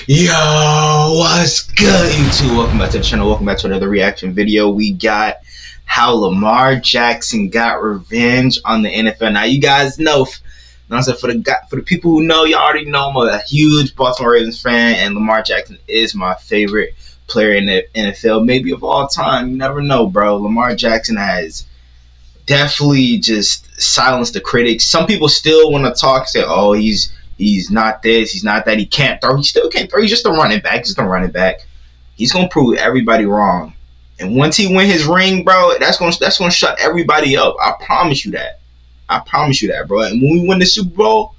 Yo, what's good, YouTube? Welcome back to the channel. Welcome back to another reaction video. We got how Lamar Jackson got revenge on the NFL. Now, you guys know, for the people who know, you already know I'm a huge Baltimore Ravens fan, and Lamar Jackson is my favorite player in the NFL, maybe of all time. You never know, bro. Lamar Jackson has definitely just silenced the critics. Some people still want to talk, say, "Oh, he's not this, he's not that, he can't throw." He still can't throw. He's just a running back. He's gonna prove everybody wrong. And once he win his ring, bro, that's gonna shut everybody up. I promise you that. Bro. And when we win the Super Bowl,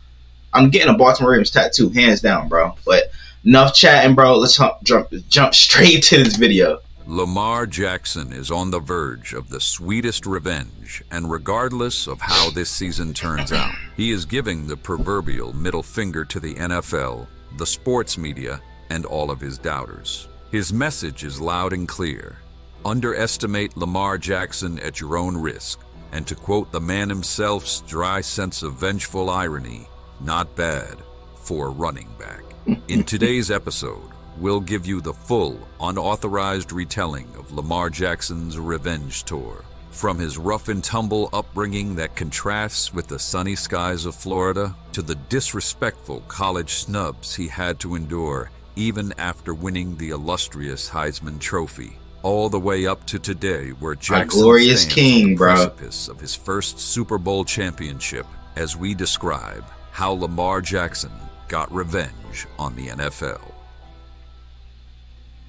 I'm getting a Baltimore Ravens tattoo, hands down, bro. But enough chatting, bro. Let's jump straight to this video. Lamar Jackson is on the verge of the sweetest revenge, and regardless of how this season turns out, he is giving the proverbial middle finger to the NFL, the sports media, and all of his doubters. His message is loud and clear. Underestimate Lamar Jackson at your own risk, and to quote the man himself's dry sense of vengeful irony, not bad for a running back. In today's episode, we'll give you the full, unauthorized retelling of Lamar Jackson's revenge tour. From his rough and tumble upbringing that contrasts with the sunny skies of Florida, to the disrespectful college snubs he had to endure even after winning the illustrious Heisman Trophy, all the way up to today where Jackson glorious stands king, on the bro. precipice of his first Super Bowl championship, as we describe how Lamar Jackson got revenge on the NFL.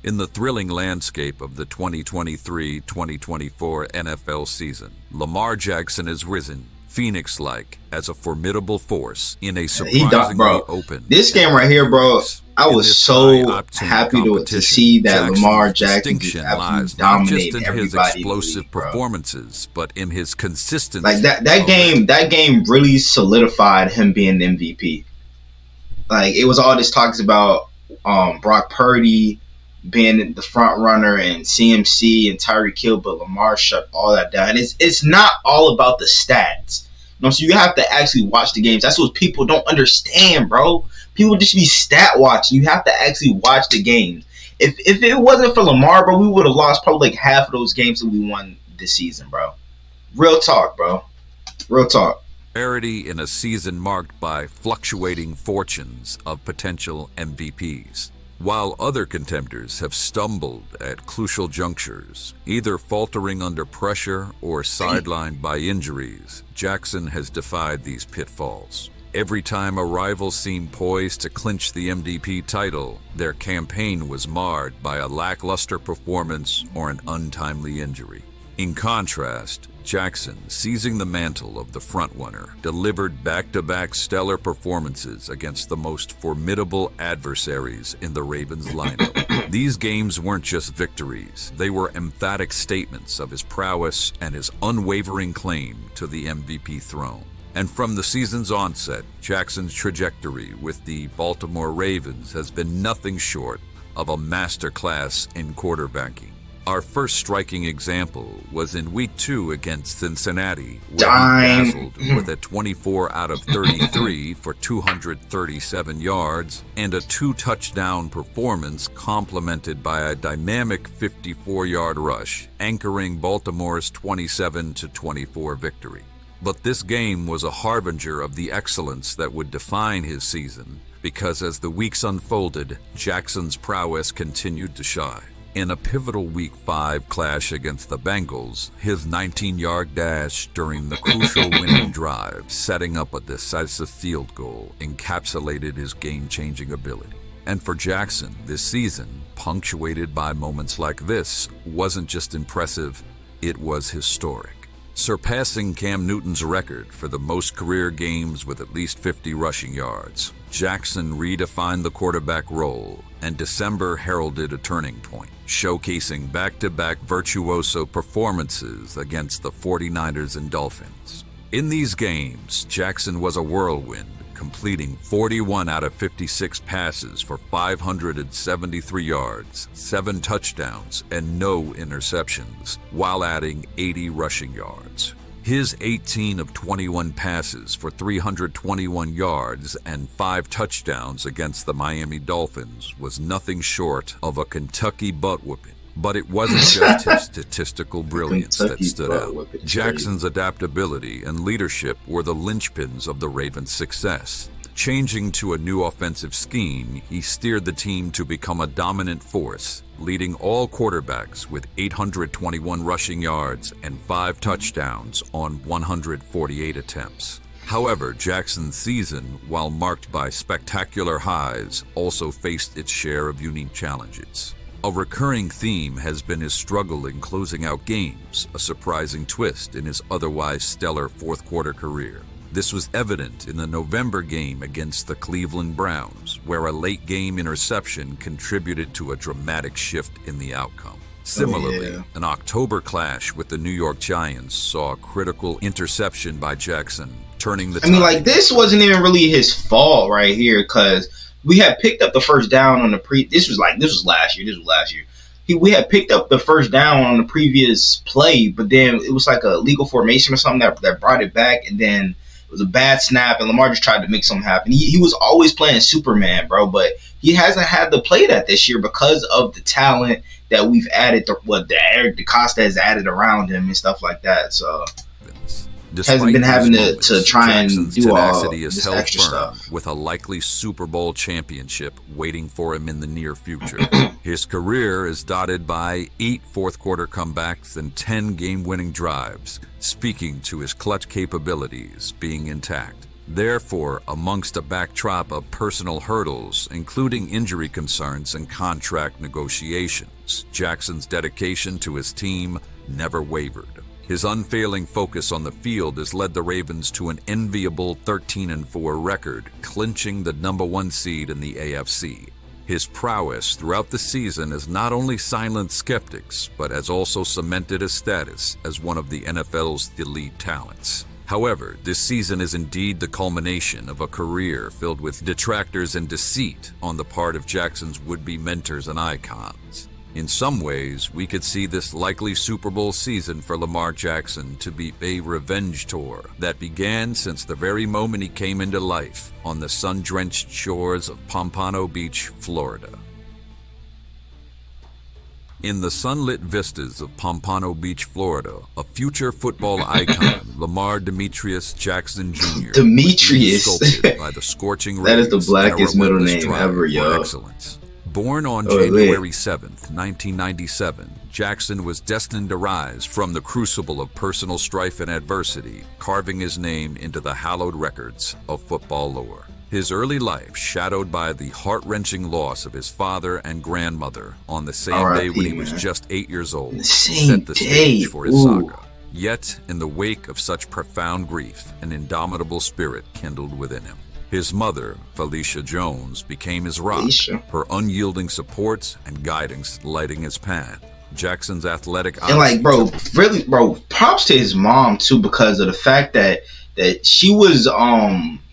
In the thrilling landscape of the 2023-2024 NFL season, Lamar Jackson has risen, Phoenix-like, as a formidable force in a surprisingly open. This game right here, bro, I was so happy to see that Lamar Jackson lies dominated not just in his explosive performances, but in his consistency. Like that game really solidified him being the MVP. Like, it was all this talks about Brock Purdy being the front runner and CMC and Tyreek Hill, but Lamar shut all that down. And it's not all about the stats. So you have to actually watch the games. That's what people don't understand, bro. People just be stat watching. You have to actually watch the games. If it wasn't for Lamar, bro, we would have lost probably like half of those games that we won this season, bro. Real talk, bro. Real talk. In a season marked by fluctuating fortunes of potential MVPs. While other contenders have stumbled at crucial junctures, either faltering under pressure or sidelined by injuries, Jackson has defied these pitfalls. Every time a rival seemed poised to clinch the MVP title, their campaign was marred by a lackluster performance or an untimely injury. In contrast, Jackson, seizing the mantle of the frontrunner, delivered back-to-back stellar performances against the most formidable adversaries in the Ravens lineup. These games weren't just victories, they were emphatic statements of his prowess and his unwavering claim to the MVP throne. And from the season's onset, Jackson's trajectory with the Baltimore Ravens has been nothing short of a masterclass in quarterbacking. Our first striking example was in Week 2 against Cincinnati, where he dazzled with a 24 out of 33 for 237 yards and a 2-touchdown performance complemented by a dynamic 54-yard rush, anchoring Baltimore's 27-24 victory. But this game was a harbinger of the excellence that would define his season, because as the weeks unfolded, Jackson's prowess continued to shine. In a pivotal Week 5 clash against the Bengals, his 19-yard dash during the crucial winning drive, setting up a decisive field goal, encapsulated his game-changing ability. And for Jackson, this season, punctuated by moments like this, wasn't just impressive, it was historic. Surpassing Cam Newton's record for the most career games with at least 50 rushing yards, Jackson redefined the quarterback role, and December heralded a turning point, showcasing back-to-back virtuoso performances against the 49ers and Dolphins. In these games, Jackson was a whirlwind, completing 41 out of 56 passes for 573 yards, 7 touchdowns, and no interceptions, while adding 80 rushing yards. His 18 of 21 passes for 321 yards and 5 touchdowns against the Miami Dolphins was nothing short of a Kentucky butt-whooping. But it wasn't just his statistical brilliance that stood out. Jackson's adaptability and leadership were the linchpins of the Ravens' success. Changing to a new offensive scheme, he steered the team to become a dominant force, leading all quarterbacks with 821 rushing yards and 5 touchdowns on 148 attempts. However, Jackson's season, while marked by spectacular highs, also faced its share of unique challenges. A recurring theme has been his struggle in closing out games, a surprising twist in his otherwise stellar fourth-quarter career. This was evident in the November game against the Cleveland Browns, where a late-game interception contributed to a dramatic shift in the outcome. Similarly, an October clash with the New York Giants saw a critical interception by Jackson, turning the tide. This wasn't even really his fault right here, because we had picked up the first down on the This was last year. We had picked up the first down on the previous play, but then it was like a legal formation or something that brought it back, and then it was a bad snap, and Lamar just tried to make something happen. He was always playing Superman, bro, but he hasn't had to play that this year because of the talent that we've added, that Eric DeCosta has added around him and stuff like that. So hasn't been having to try and do all this extra stuff. With a likely Super Bowl championship waiting for him in the near future. His career is dotted by 8 fourth-quarter comebacks and 10 game-winning drives, speaking to his clutch capabilities being intact. Therefore, amongst a backdrop of personal hurdles, including injury concerns and contract negotiations, Jackson's dedication to his team never wavered. His unfailing focus on the field has led the Ravens to an enviable 13-4 record, clinching the #1 seed in the AFC. His prowess throughout the season has not only silenced skeptics, but has also cemented his status as one of the NFL's elite talents. However, this season is indeed the culmination of a career filled with detractors and deceit on the part of Jackson's would-be mentors and icons. In some ways, we could see this likely Super Bowl season for Lamar Jackson to be a revenge tour that began since the very moment he came into life on the sun-drenched shores of Pompano Beach, Florida. In the sunlit vistas of Pompano Beach, Florida, a future football icon, Lamar Demetrius Jackson Jr. Demetrius, sculpted by the scorching rays. That is the blackest middle name ever, yo. Excellence. Born on January 7th, 1997, Jackson was destined to rise from the crucible of personal strife and adversity, carving his name into the hallowed records of football lore. His early life, shadowed by the heart-wrenching loss of his father and grandmother on the same day when he was just 8 years old, set the stage for his saga. Yet, in the wake of such profound grief, an indomitable spirit kindled within him. His mother, Felicia Jones, became his rock, her unyielding supports and guidance lighting his path. Jackson's athletic and props to his mom too, because of the fact that she was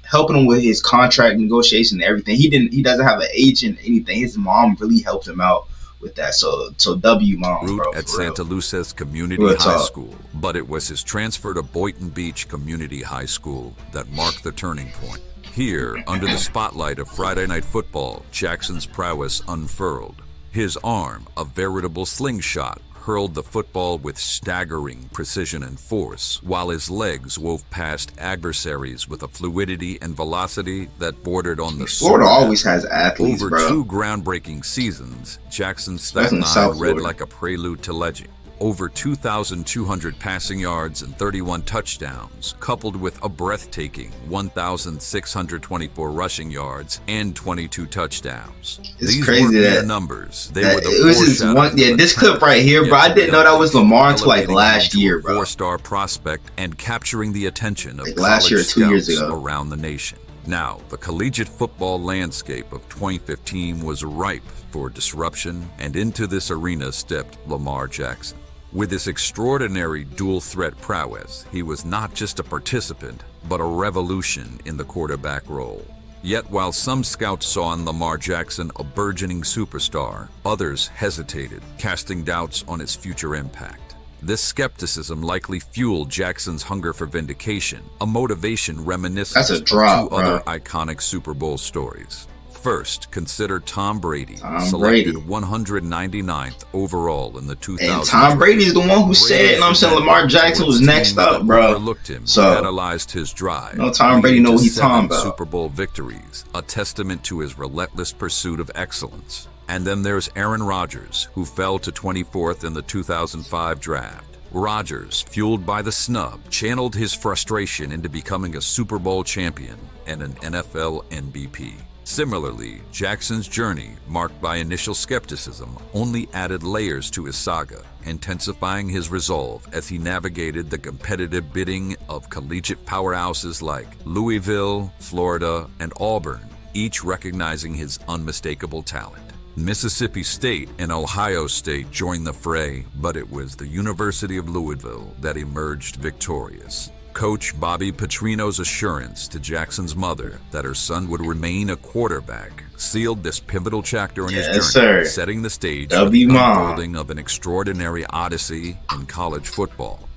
helping him with his contract negotiation and everything. He doesn't have an agent or anything. His mom really helped him out with that. So W moms, bro. At Santa Luces Community High School, but it was his transfer to Boynton Beach Community High School that marked the turning point. Here, under the spotlight of Friday Night Football, Jackson's prowess unfurled. His arm, a veritable slingshot, hurled the football with staggering precision and force, while his legs wove past adversaries with a fluidity and velocity that bordered on the Florida always has athletes, Over 2 groundbreaking seasons, Jackson's stat line read like a prelude to legend. Over 2,200 passing yards and 31 touchdowns, coupled with a breathtaking 1,624 rushing yards and 22 touchdowns. These weren't mere numbers. They were the this clip right here, bro. I didn't know that was Lamar until last year, bro. 4-star prospect and capturing the attention of last year, 2 years ago, around the nation. Now, the collegiate football landscape of 2015 was ripe for disruption, and into this arena stepped Lamar Jackson. With his extraordinary dual-threat prowess, he was not just a participant, but a revolution in the quarterback role. Yet while some scouts saw in Lamar Jackson a burgeoning superstar, others hesitated, casting doubts on his future impact. This skepticism likely fueled Jackson's hunger for vindication, a motivation reminiscent That's a drop, of two other iconic Super Bowl stories. First, consider Tom Brady, Tom selected Brady. 199th overall in the 2000s. And Tom Brady's the one who said, you know what I'm saying, Lamar Jackson was next up, bro. Overlooked him, so, analyzed his drive. no, Tom Brady know what he's talking about. Super Bowl victories, a testament to his relentless pursuit of excellence. And then there's Aaron Rodgers, who fell to 24th in the 2005 draft. Rodgers, fueled by the snub, channeled his frustration into becoming a Super Bowl champion and an NFL MVP. Similarly, Jackson's journey, marked by initial skepticism, only added layers to his saga, intensifying his resolve as he navigated the competitive bidding of collegiate powerhouses like Louisville, Florida, and Auburn, each recognizing his unmistakable talent. Mississippi State and Ohio State joined the fray, but it was the University of Louisville that emerged victorious. Coach Bobby Petrino's assurance to Jackson's mother that her son would remain a quarterback sealed this pivotal chapter in his journey, setting the stage for the unfolding of an extraordinary odyssey in college football.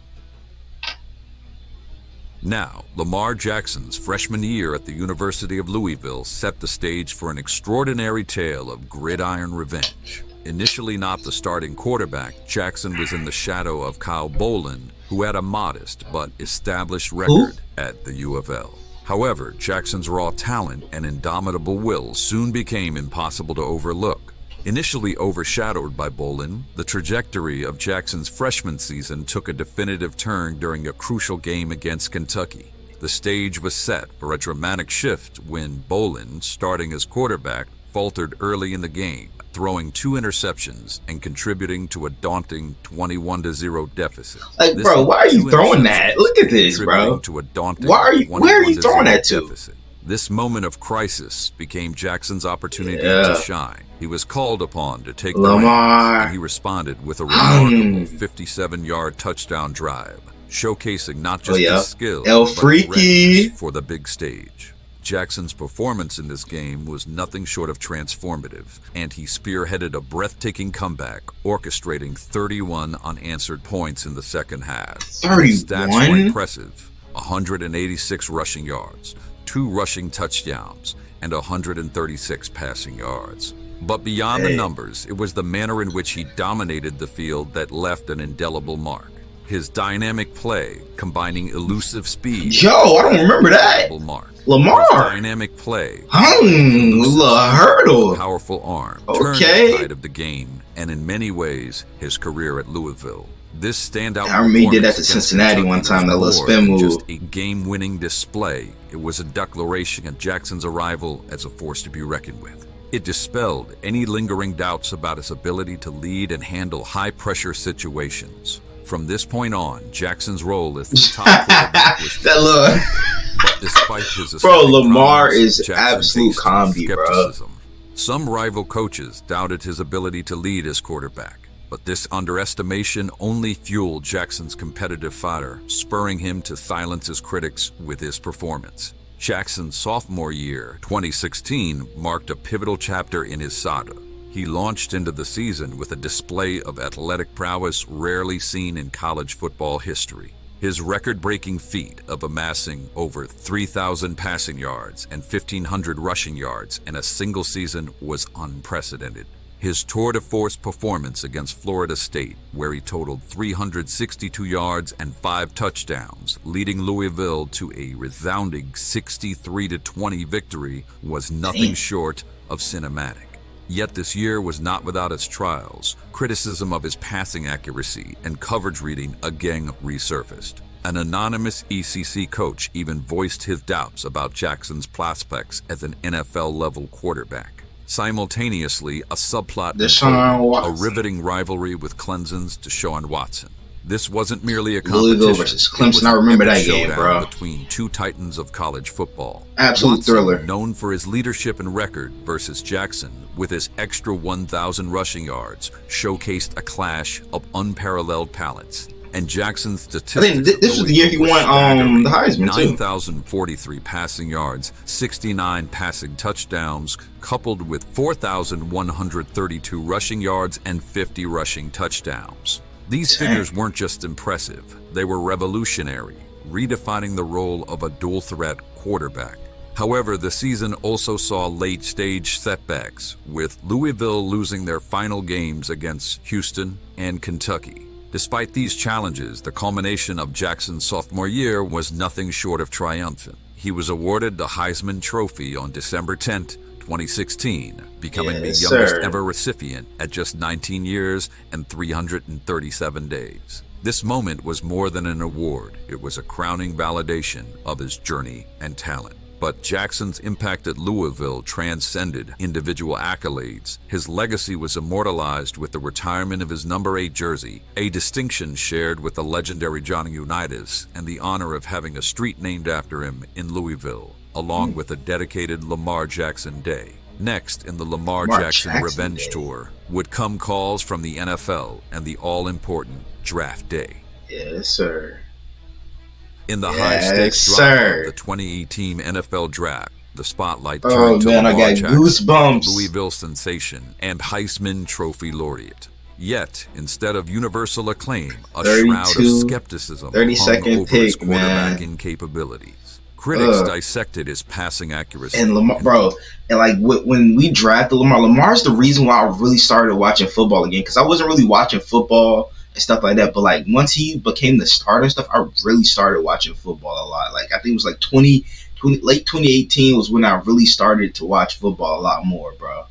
Now, Lamar Jackson's freshman year at the University of Louisville set the stage for an extraordinary tale of gridiron revenge. Initially not the starting quarterback, Jackson was in the shadow of Kyle Bolin, who had a modest but established record at the U of L. However, Jackson's raw talent and indomitable will soon became impossible to overlook. Initially overshadowed by Bolin, the trajectory of Jackson's freshman season took a definitive turn during a crucial game against Kentucky. The stage was set for a dramatic shift when Bolin, starting as quarterback, faltered early in the game, throwing 2 interceptions and contributing to a daunting 21-0 deficit. Like, bro, why are you throwing that? Look at this, bro. Where are you throwing that to? Deficit. This moment of crisis became Jackson's opportunity to shine. He was called upon to take the reins, and he responded with a remarkable 57-yard touchdown drive, showcasing not just his skill, but his readiness for the big stage. Jackson's performance in this game was nothing short of transformative, and he spearheaded a breathtaking comeback, orchestrating 31 unanswered points in the second half. 31? His stats were impressive: 186 rushing yards, 2 rushing touchdowns, and 136 passing yards. But beyond the numbers, it was the manner in which he dominated the field that left an indelible mark. His dynamic play, combining elusive speed, I don't remember that. Lamar. His dynamic play, hurdle, powerful arm, turned the tide of the game, and in many ways, his career at Louisville. This standout I remember he did that to Cincinnati one time, that little spin move. Just a game-winning display. It was a declaration of Jackson's arrival as a force to be reckoned with. It dispelled any lingering doubts about his ability to lead and handle high-pressure situations. From this point on, Jackson's role as the top quarterback was but despite his Lamar promise, is absolute comedy, bro. Some rival coaches doubted his ability to lead as quarterback, but this underestimation only fueled Jackson's competitive fire, spurring him to silence his critics with his performance. Jackson's sophomore year, 2016, marked a pivotal chapter in his saga. He launched into the season with a display of athletic prowess rarely seen in college football history. His record-breaking feat of amassing over 3,000 passing yards and 1,500 rushing yards in a single season was unprecedented. His tour de force performance against Florida State, where he totaled 362 yards and 5 touchdowns, leading Louisville to a resounding 63-20 victory, was nothing short of cinematic. Yet this year was not without its trials. Criticism of his passing accuracy and coverage reading again resurfaced. An anonymous ECC coach even voiced his doubts about Jackson's prospects as an NFL-level quarterback. Simultaneously, a subplot unfolded, a riveting rivalry with Clemson's Deshaun Watson. This wasn't merely a competition. Louisville versus Clemson. I remember that game, bro. Between 2 titans of college football. Absolute Watson, thriller. known for his leadership and record, versus Jackson, with his extra 1,000 rushing yards, showcased a clash of unparalleled talents. And Jackson's statistics. I think this was the year he won the Heisman, too. 9,043 passing yards, 69 passing touchdowns, coupled with 4,132 rushing yards and 50 rushing touchdowns. These Dang. figures weren't just impressive, they were revolutionary, redefining the role of a dual-threat quarterback. However, the season also saw late-stage setbacks, with Louisville losing their final games against Houston and Kentucky. Despite these challenges, the culmination of Jackson's sophomore year was nothing short of triumphant. He was awarded the Heisman Trophy on December 10, 2016, becoming the youngest ever recipient at just 19 years and 337 days. This moment was more than an award. It was a crowning validation of his journey and talent. But Jackson's impact at Louisville transcended individual accolades. His legacy was immortalized with the retirement of his number 8 jersey, a distinction shared with the legendary Johnny Unitas, and the honor of having a street named after him in Louisville, along with a dedicated Lamar Jackson Day. Next, in the Lamar Jackson Revenge Tour, would come calls from the NFL and the all-important Draft Day. Yes, sir. In the high-stakes drama of the 2018 NFL Draft, the spotlight turned to Lamar Jackson, goosebumps. Louisville sensation and Heisman Trophy laureate. Yet, instead of universal acclaim, a shroud of skepticism hung over his quarterbacking capabilities. Critics dissected his passing accuracy. And Lamar, bro, and like when we drafted Lamar, Lamar's the reason why I really started watching football again, because I wasn't really watching football and stuff like that. But like once he became the starter and stuff, I really started watching football a lot. Like I think it was like late 2018 was when I really started to watch football a lot more, bro.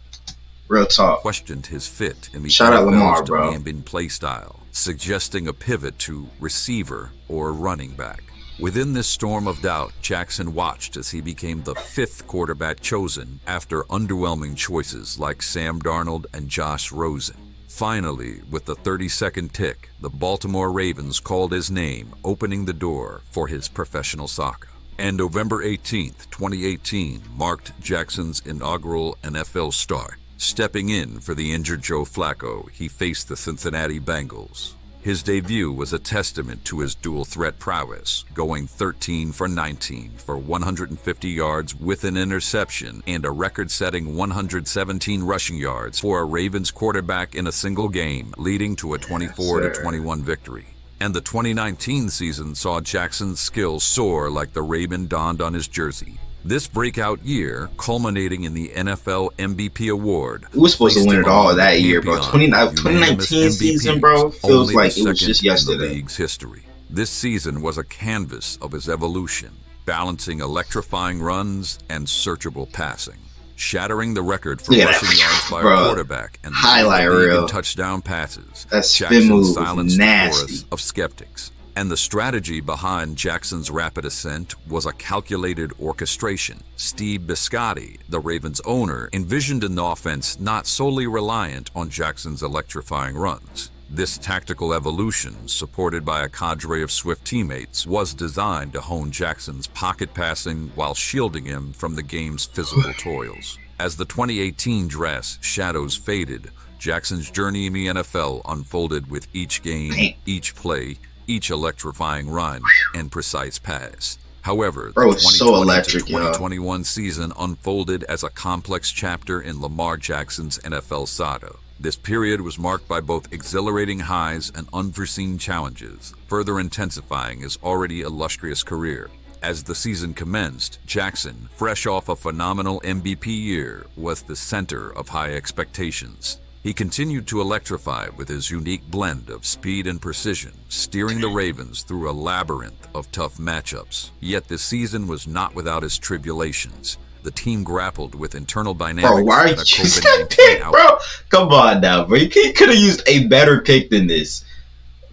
Real talk. Questioned his fit in the Shout out Lamar, NFL's bro. demanding play style, suggesting a pivot to receiver or running back. Within this storm of doubt, Jackson watched as he became the 5th quarterback chosen after underwhelming choices like Sam Darnold and Josh Rosen. Finally, with the 32nd tick, the Baltimore Ravens called his name, opening the door for his professional saga. And November 18, 2018, marked Jackson's inaugural NFL start. Stepping in for the injured Joe Flacco, he faced the Cincinnati Bengals. His debut was a testament to his dual-threat prowess, going 13 for 19 for 150 yards with an interception and a record-setting 117 rushing yards for a Ravens quarterback in a single game, leading to a 24-21 victory. And the 2019 season saw Jackson's skills soar like the Raven donned on his jersey. This breakout year, culminating in the NFL MVP award. We were supposed to win it all that year, bro. 2019 season, bro, feels like it was just yesterday. In the league's history. This season was a canvas of his evolution, balancing electrifying runs and searchable passing, shattering the record for rushing yards by a quarterback and highlight reel touchdown passes. That spin move silenced was the nasty. chorus of skeptics. And the strategy behind Jackson's rapid ascent was a calculated orchestration. Steve Biscotti, the Ravens' owner, envisioned an offense not solely reliant on Jackson's electrifying runs. This tactical evolution, supported by a cadre of swift teammates, was designed to hone Jackson's pocket passing while shielding him from the game's physical toils. As the 2018 draft's shadows faded, Jackson's journey in the NFL unfolded with each game, each play, each electrifying run, and precise pass. However, the 2020-2021 season unfolded as a complex chapter in Lamar Jackson's NFL saga. This period was marked by both exhilarating highs and unforeseen challenges, further intensifying his already illustrious career. As the season commenced, Jackson, fresh off a phenomenal MVP year, was the center of high expectations. He continued to electrify with his unique blend of speed and precision, steering the Ravens through a labyrinth of tough matchups. Yet this season was not without its tribulations. The team grappled with internal dynamics. Bro, why are you using that pick, bro? Come on now, bro. You could have used a better pick than this.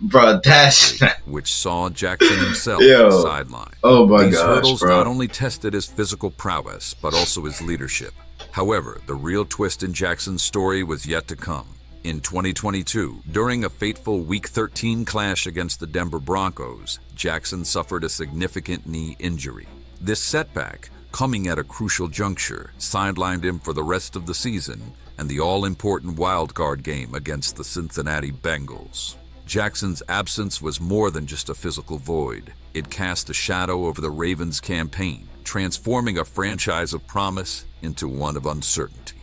Bro, that's... which saw Jackson himself sidelined. Oh my These gosh, hurdles bro. not only tested his physical prowess, but also his leadership. However, the real twist in Jackson's story was yet to come. In 2022, during a fateful Week 13 clash against the Denver Broncos, Jackson suffered a significant knee injury. This setback, coming at a crucial juncture, sidelined him for the rest of the season and the all-important wildcard game against the Cincinnati Bengals. Jackson's absence was more than just a physical void. It cast a shadow over the Ravens' campaign, transforming a franchise of promise into one of uncertainty.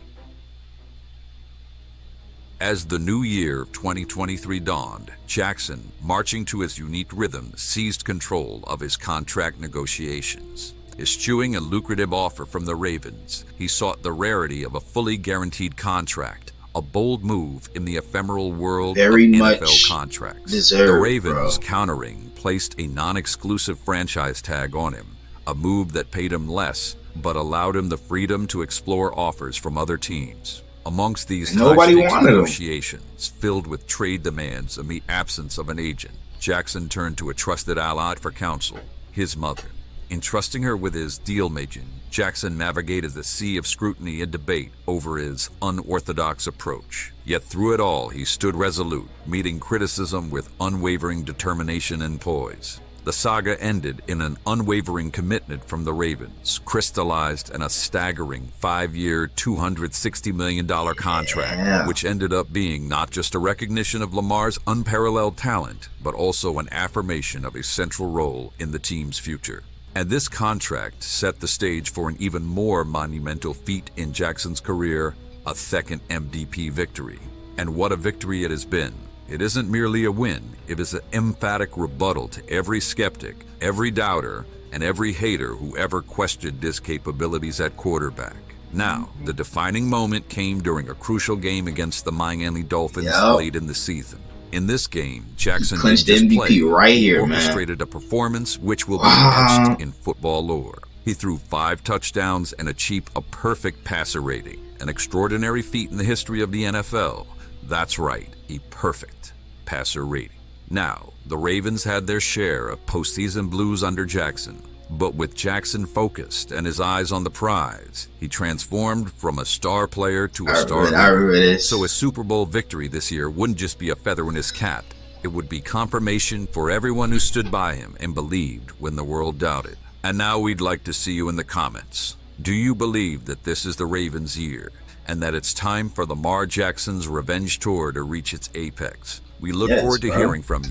As the new year of 2023 dawned, Jackson, marching to his unique rhythm, seized control of his contract negotiations. Eschewing a lucrative offer from the Ravens, he sought the rarity of a fully guaranteed contract, a bold move in the ephemeral world Very of much NFL contracts. deserved, The Ravens, bro. countering, placed a non-exclusive franchise tag on him, a move that paid him less, but allowed him the freedom to explore offers from other teams. Amongst these Nobody high-stakes wanted him. negotiations, filled with trade demands and the absence of an agent, Jackson turned to a trusted ally for counsel, his mother. Entrusting her with his deal-making, Jackson navigated the sea of scrutiny and debate over his unorthodox approach. Yet through it all, he stood resolute, meeting criticism with unwavering determination and poise. The saga ended in an unwavering commitment from the Ravens, crystallized in a staggering 5-year, $260 million contract, Yeah. which ended up being not just a recognition of Lamar's unparalleled talent, but also an affirmation of his central role in the team's future. And this contract set the stage for an even more monumental feat in Jackson's career, a second MVP victory. And what a victory it has been. It isn't merely a win, it is an emphatic rebuttal to every skeptic, every doubter, and every hater who ever questioned his capabilities at quarterback. Now, the defining moment came during a crucial game against the Miami Dolphins late in the season. In this game, Jackson clinched didn't the just MVP play, right he here, man. orchestrated a performance which will be Wow. etched in football lore. He threw 5 touchdowns and achieved a perfect passer rating, an extraordinary feat in the history of the NFL. That's right, a perfect passer rating. Now, the Ravens had their share of postseason blues under Jackson, but with Jackson focused and his eyes on the prize, he transformed from a star player to a star I remember leader. this. So a Super Bowl victory this year wouldn't just be a feather in his cap. It would be confirmation for everyone who stood by him and believed when the world doubted. And now we'd like to see you in the comments. Do you believe that this is the Ravens' year and that it's time for Lamar Jackson's revenge tour to reach its apex? We look Yes, forward to bro. hearing from you.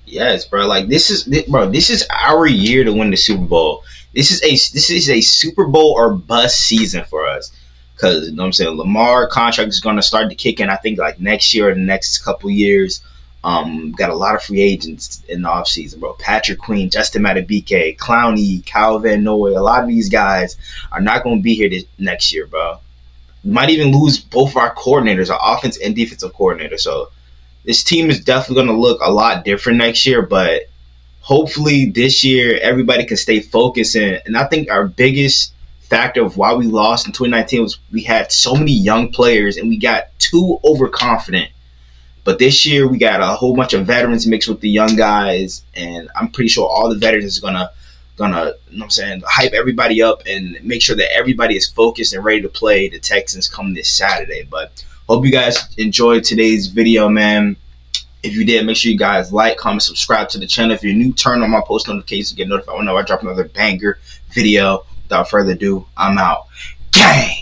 Yes, bro. Like this is our year to win the Super Bowl. This is a Super Bowl or bust season for us. Cause you know what I'm saying, Lamar contract is gonna start to kick in, I think like next year or the next couple years. Got a lot of free agents in the offseason, bro. Patrick Queen, Justin Matabike, Clowney, Calvin Noy, a lot of these guys are not gonna be here next year, bro. We might even lose both of our coordinators, our offense and defensive coordinator. So this team is definitely going to look a lot different next year, but hopefully this year everybody can stay focused. And I think our biggest factor of why we lost in 2019 was we had so many young players and we got too overconfident. But this year we got a whole bunch of veterans mixed with the young guys, and I'm pretty sure all the veterans are gonna you know what I'm saying, hype everybody up and make sure that everybody is focused and ready to play the Texans come this Saturday. But hope you guys enjoyed today's video, man. If you did, make sure you guys like, comment, subscribe to the channel. If you're new, turn on my post notifications to get notified whenever I drop another banger video. Without further ado, I'm out. Gang!